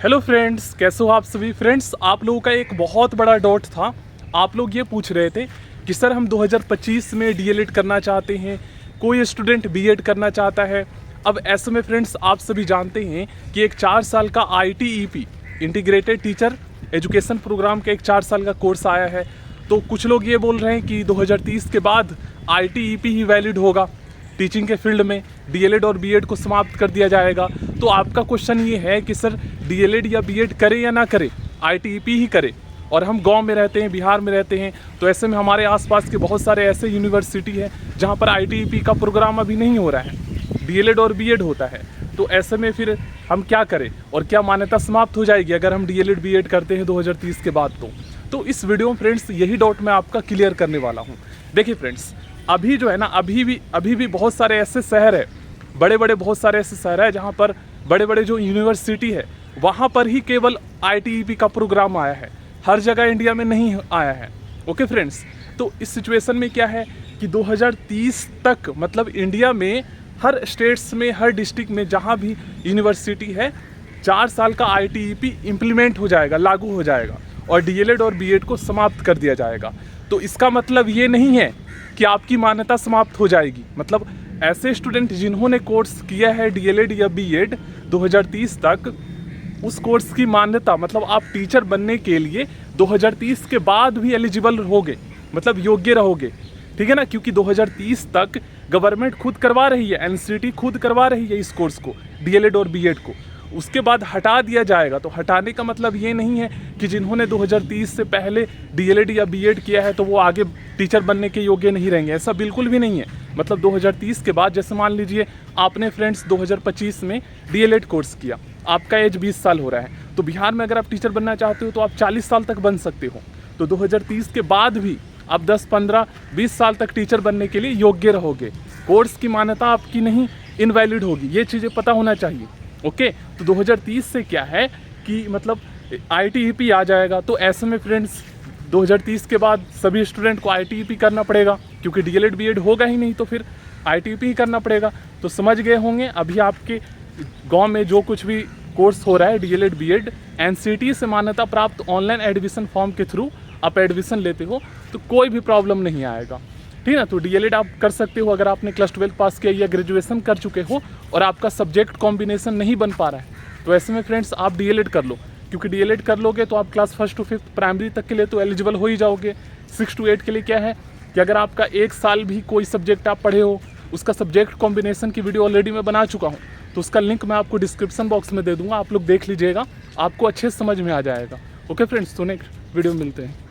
Hello friends, कैसे हो आप सभी। फ्रेंड्स, आप लोगों का एक बहुत बड़ा डाउट था। आप लोग ये पूछ रहे थे कि सर हम 2025 में डीएलएड करना चाहते हैं, कोई स्टूडेंट बीएड करना चाहता है। अब ऐसे में फ्रेंड्स, आप सभी जानते हैं कि एक 4 साल का ITEP integrated teacher education programme का एक 4 साल का कोर्स आया है। तो कुछ लोग ये बोल रहे हैं कि 2030 के बाद ITEP ही वैलिड होगा, टीचिंग के फील्ड में डीएलएड और बीएड को समाप्त कर दिया जाएगा। तो आपका क्वेश्चन ये है कि सर डीएलएड या बीएड करें या ना करें, ITEP ही करें। और हम गांव में रहते हैं, बिहार में रहते हैं, तो ऐसे में हमारे आसपास के बहुत सारे ऐसे यूनिवर्सिटी हैं जहां पर ITEP का प्रोग्राम अभी नहीं हो रहा है, डीएलएड और बीएड होता है। तो ऐसे में फिर हम क्या करें और क्या मान्यता समाप्त हो जाएगी अगर हम डीएलएड बीएड करते हैं 2030 के बाद। तो इस वीडियो में फ्रेंड्स यही डाउट मैं आपका क्लियर करने वाला हूँ। देखिए फ्रेंड्स, अभी जो है ना, अभी भी बहुत सारे ऐसे शहर है, बड़े बहुत सारे ऐसे शहर है जहाँ पर बड़े जो यूनिवर्सिटी है वहाँ पर ही केवल ITEP का प्रोग्राम आया है, हर जगह इंडिया में नहीं आया है। ओके फ्रेंड्स, तो इस सिचुएशन में क्या है कि 2030 तक मतलब इंडिया में हर स्टेट्स में, हर डिस्ट्रिक्ट में जहाँ भी यूनिवर्सिटी है 4 साल का ITEP इम्प्लीमेंट हो जाएगा, लागू हो जाएगा और डीएलएड और बीएड को समाप्त कर दिया जाएगा। तो इसका मतलब ये नहीं है कि आपकी मान्यता समाप्त हो जाएगी। मतलब ऐसे स्टूडेंट जिन्होंने कोर्स किया है डीएलएड या बीएड 2030 तक, उस कोर्स की मान्यता मतलब आप टीचर बनने के लिए 2030 के बाद भी एलिजिबल रहोगे, मतलब योग्य रहोगे, ठीक है ना। क्योंकि 2030 तक गवर्नमेंट खुद करवा रही है, एनसीटी खुद करवा रही है इस कोर्स को, डीएलएड और बीएड को। उसके बाद हटा दिया जाएगा। तो हटाने का मतलब ये नहीं है कि जिन्होंने 2030 से पहले डीएलएड या बीएड किया है तो वो आगे टीचर बनने के योग्य नहीं रहेंगे, ऐसा बिल्कुल भी नहीं है। मतलब 2030 के बाद, जैसे मान लीजिए आपने फ्रेंड्स 2025 में डीएलएड कोर्स किया, आपका एज 20 साल हो रहा है, तो बिहार में अगर आप टीचर बनना चाहते हो तो आप 40 साल तक बन सकते हो। तो 2030 के बाद भी आप 10, 15, 20 साल तक टीचर बनने के लिए योग्य रहोगे। कोर्स की मान्यता आपकी नहीं इनवैलिड होगी, ये चीज़ें पता होना चाहिए। ओके, तो 2030 से क्या है कि मतलब ITEP आ जाएगा। तो ऐसे में फ्रेंड्स 2030 के बाद सभी स्टूडेंट को ITEP करना पड़ेगा, क्योंकि डीएलएड बीएड होगा ही नहीं, तो फिर ITEP ही करना पड़ेगा। तो समझ गए होंगे, अभी आपके गांव में जो कुछ भी कोर्स हो रहा है डीएलएड बीएड, एनसीटी से मान्यता प्राप्त ऑनलाइन एडमिशन फॉर्म के थ्रू आप एडमिशन लेते हो तो कोई भी प्रॉब्लम नहीं आएगा, ठीक है। तो डीएलएड आप कर सकते हो अगर आपने क्लास 12 पास किया या ग्रेजुएशन कर चुके हो और आपका सब्जेक्ट कॉम्बिनेशन नहीं बन पा रहा है, तो ऐसे में फ्रेंड्स आप डीएलएड कर लो। क्योंकि डीएलएड कर लोगे तो आप क्लास 1 to 5 प्राइमरी तक के लिए तो एलिजिबल हो ही जाओगे। 6 to 8 के लिए क्या है कि अगर आपका 1 साल भी कोई सब्जेक्ट आप पढ़े हो, उसका सब्जेक्ट कॉम्बिनेशन की वीडियो ऑलरेडी मैं बना चुका हूँ, तो उसका लिंक मैं आपको डिस्क्रिप्शन बॉक्स में दे दूँगा, आप लोग देख लीजिएगा, आपको अच्छे से समझ में आ जाएगा। ओके फ्रेंड्स, तो नेक्स्ट वीडियो में मिलते हैं।